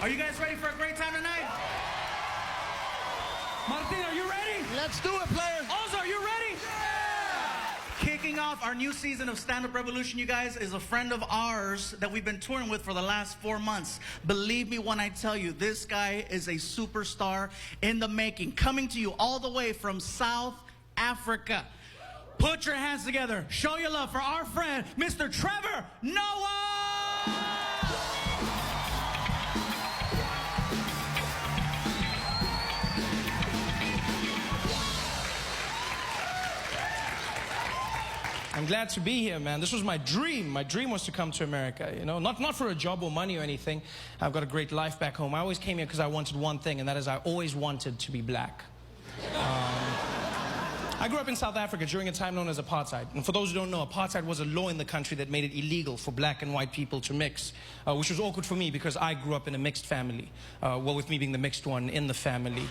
Are you guys ready for a great time tonight? Martin, are you ready? Let's do it, players. Oz, are you ready? Yeah! Kicking off our new season of Stand Up Revolution, you guys, is a friend of ours that we've been touring with for the last 4 months. Believe me when I tell you, this guy is a superstar in the making, coming to you all the way from South Africa. Put your hands together. Show your love for our friend, Mr. Trevor Noah! I'm glad to be here, man. This was my dream. My dream was to come to America, you know, not for a job or money or anything. I've got a great life back home. I always came here because I wanted one thing, and that is I always wanted to be black. I grew up in South Africa during a time known as apartheid. And for those who don't know, apartheid was a law in the country that made it illegal for black and white people to mix, which was awkward for me because I grew up in a mixed family. Well, with me being the mixed one in the family.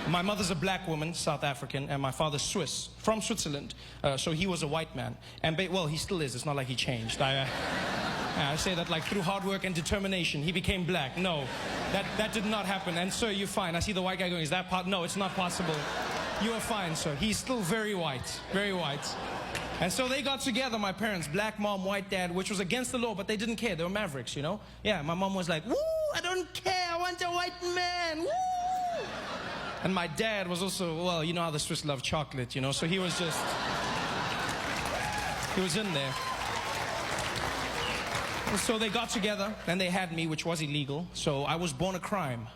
My mother's a black woman, South African, and my father's Swiss, from Switzerland. So he was a white man. And, well, he still is. It's not like he changed. I say that like through hard work and determination, he became black. No, that did not happen. And sir, you're fine. I see the white guy going, is that part? No, it's not possible. You are fine, sir. He's still very white, very white. And so they got together, my parents, black mom, white dad, which was against the law, but they didn't care. They were mavericks, you know? Yeah, my mom was like, woo, I don't care. I want a white man, woo. And my dad was also, well, you know how the Swiss love chocolate, you know? So he was just, he was in there. And so they got together, and they had me, which was illegal. So I was born a crime.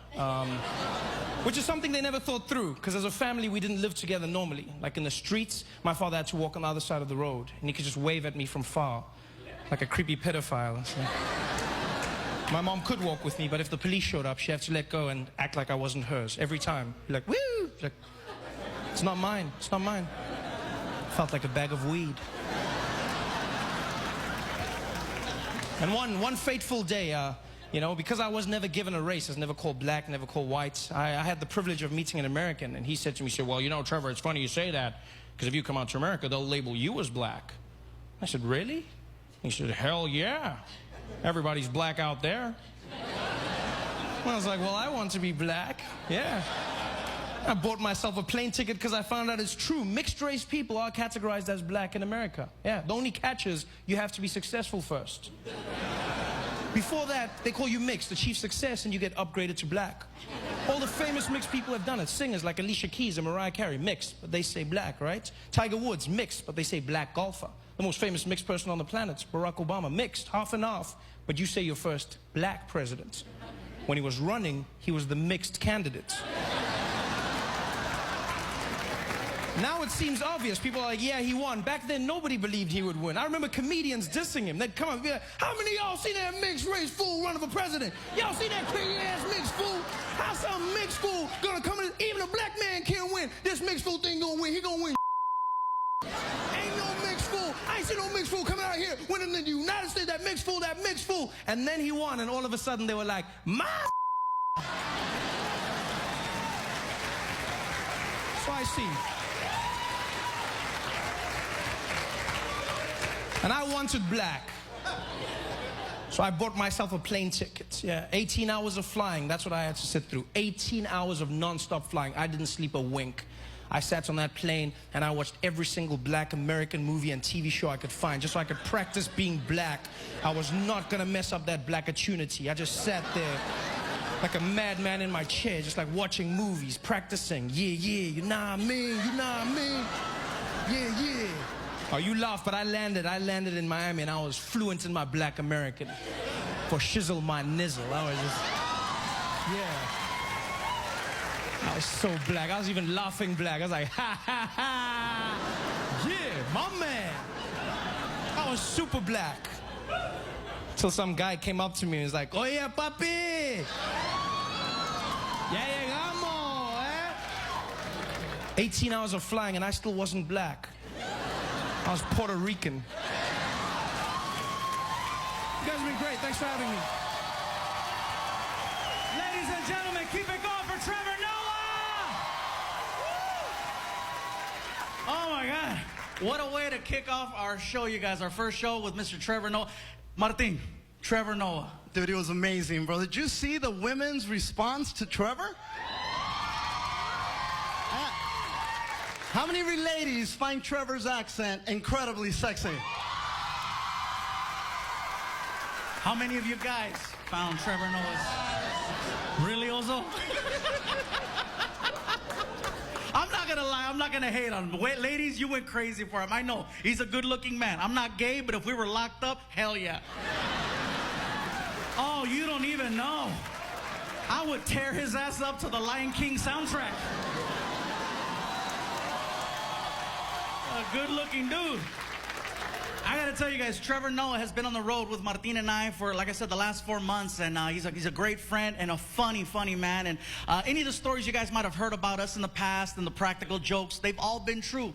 Which is something they never thought through, because as a family, we didn't live together normally. Like in the streets, my father had to walk on the other side of the road, and he could just wave at me from far, like a creepy pedophile. So my mom could walk with me, but if the police showed up, she had to let go and act like I wasn't hers every time. Like, woo! Like, it's not mine, it's not mine. Felt like a bag of weed. And one fateful day, you know, because I was never given a race, I was never called black, never called white, I had the privilege of meeting an American, and he said to me, well, you know, Trevor, it's funny you say that, because if you come out to America, they'll label you as black. I said, really? He said, hell yeah. Everybody's black out there. I was like, well, I want to be black. Yeah. I bought myself a plane ticket because I found out it's true. Mixed race people are categorized as black in America. Yeah, the only catch is you have to be successful first. Before that, they call you mixed, achieve success, and you get upgraded to black. All the famous mixed people have done it. Singers like Alicia Keys and Mariah Carey, mixed, but they say black, right? Tiger Woods, mixed, but they say black golfer. The most famous mixed person on the planet, Barack Obama, mixed, half and half, but you say your first black president. When he was running, he was the mixed candidate. Now it seems obvious. People are like, yeah, he won. Back then, nobody believed he would win. I remember comedians dissing him. They'd come up and be like, how many of y'all seen that mixed race fool run for president? Y'all seen that crazy-ass mixed fool? How's some mixed fool gonna come in? Even a black man can't win. This mixed fool thing gonna win. He gonna win. Ain't no mixed fool. I ain't seen no mixed fool coming out here winning in the United States. That mixed fool, that mixed fool. And then he won, and all of a sudden they were like, my. So I see. And I wanted black. So I bought myself a plane ticket. Yeah, 18 hours of flying, that's what I had to sit through. 18 hours of non-stop flying. I didn't sleep a wink. I sat on that plane and I watched every single black American movie and TV show I could find just so I could practice being black. I was not gonna mess up that black opportunity. I just sat there like a madman in my chair, just like watching movies, practicing. Yeah, you know what I mean, you know what I mean? Yeah. Oh, you laugh, but I landed in Miami and I was fluent in my black American. For shizzle my nizzle, I was just, yeah. I was so black, I was even laughing black. I was like, ha, ha, ha. Yeah, my man. I was super black. Till some guy came up to me and was like, oh yeah, papi. Ya llegamos, eh? 18 hours of flying and I still wasn't black. I was Puerto Rican. You guys have been great. Thanks for having me. Ladies and gentlemen, keep it going for Trevor Noah! Oh my God. What a way to kick off our show, you guys. Our first show with Mr. Trevor Noah. Martin, Trevor Noah. Dude, it was amazing, bro. Did you see the women's response to Trevor? How many ladies find Trevor's accent incredibly sexy? How many of you guys found Trevor Noah's really Ozo? I'm not gonna lie, I'm not gonna hate on him. Wait, ladies, you went crazy for him. I know, he's a good-looking man. I'm not gay, but if we were locked up, hell yeah. Oh, you don't even know. I would tear his ass up to the Lion King soundtrack. A good-looking dude. I gotta tell you guys, Trevor Noah has been on the road with Martin and I for, like I said, the last 4 months, and he's a great friend and a funny man. And any of the stories you guys might have heard about us in the past and the practical jokes, they've all been true,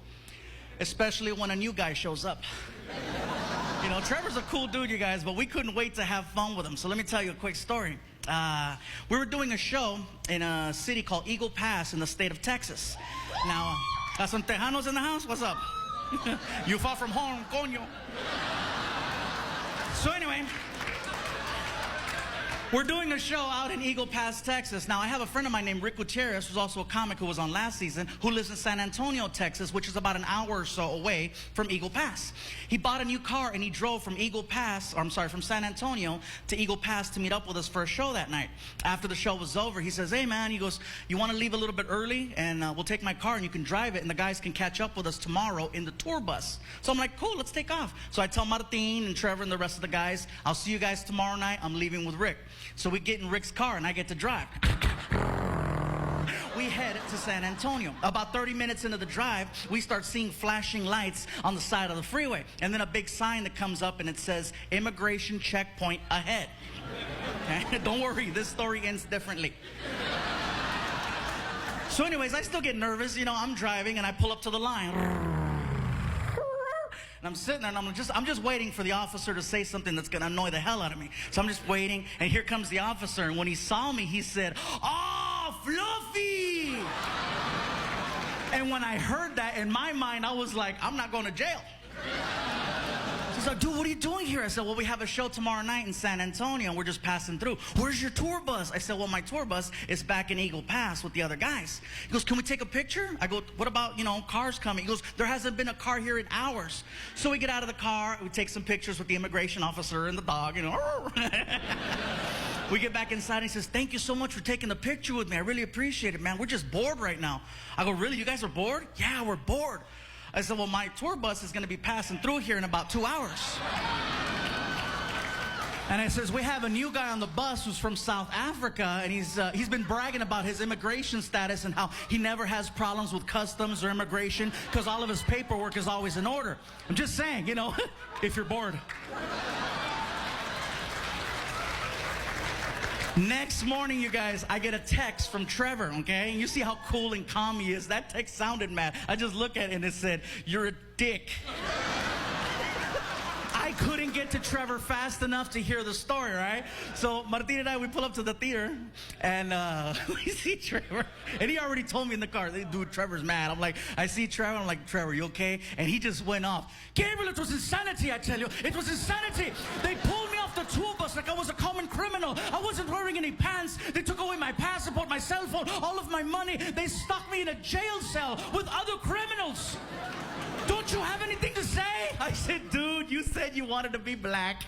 especially when a new guy shows up. You know, Trevor's a cool dude, you guys, but we couldn't wait to have fun with him. So let me tell you a quick story. We were doing a show in a city called Eagle Pass in the state of Texas. Now, got some Tejanos in the house? What's up? You far from home, coño. So anyway, we're doing a show out in Eagle Pass, Texas. Now, I have a friend of mine named Rick Gutierrez, who's also a comic who was on last season, who lives in San Antonio, Texas, which is about an hour or so away from Eagle Pass. He bought a new car and he drove from from San Antonio to Eagle Pass to meet up with us for a show that night. After the show was over, he says, hey man, he goes, you want to leave a little bit early and we'll take my car and you can drive it and the guys can catch up with us tomorrow in the tour bus. So I'm like, cool, let's take off. So I tell Martin and Trevor and the rest of the guys, I'll see you guys tomorrow night. I'm leaving with Rick. So we get in Rick's car and I get to drive. We head to San Antonio. About 30 minutes into the drive, we start seeing flashing lights on the side of the freeway. And then a big sign that comes up and it says, immigration checkpoint ahead. Okay? Don't worry, this story ends differently. So anyways, I still get nervous. You know, I'm driving and I pull up to the line. And I'm sitting there and I'm just waiting for the officer to say something that's gonna annoy the hell out of me. So I'm just waiting, and here comes the officer, and when he saw me, he said, "Oh, Fluffy!" And when I heard that, in my mind, I was like, I'm not going to jail. He's like, dude, what are you doing here? I said, well, we have a show tomorrow night in San Antonio, and we're just passing through. Where's your tour bus? I said, well, my tour bus is back in Eagle Pass with the other guys. He goes, can we take a picture? I go, what about, cars coming? He goes, there hasn't been a car here in hours. So we get out of the car, we take some pictures with the immigration officer and the dog, We get back inside and he says, thank you so much for taking the picture with me. I really appreciate it, man. We're just bored right now. I go, really? You guys are bored? Yeah, we're bored. I said, well, my tour bus is going to be passing through here in about 2 hours. And I says, we have a new guy on the bus who's from South Africa, and he's been bragging about his immigration status and how he never has problems with customs or immigration because all of his paperwork is always in order. I'm just saying, if you're bored. Next morning, you guys, I get a text from Trevor, okay? And you see how cool and calm he is. That text sounded mad. I just look at it and it said, you're a dick. I couldn't get to Trevor fast enough to hear the story, right? So Martin and I, we pull up to the theater, and we see Trevor. And he already told me in the car, dude, Trevor's mad. I'm like, I see Trevor, I'm like, Trevor, you okay? And he just went off. Gabriel, it was insanity, I tell you. It was insanity. They pulled me off the tour bus like I was a common criminal. I wasn't wearing any pants. They took away my passport, my cell phone, all of my money. They stuck me in a jail cell with other criminals. Don't you have anything to say? I said, dude, you said you wanted to be black.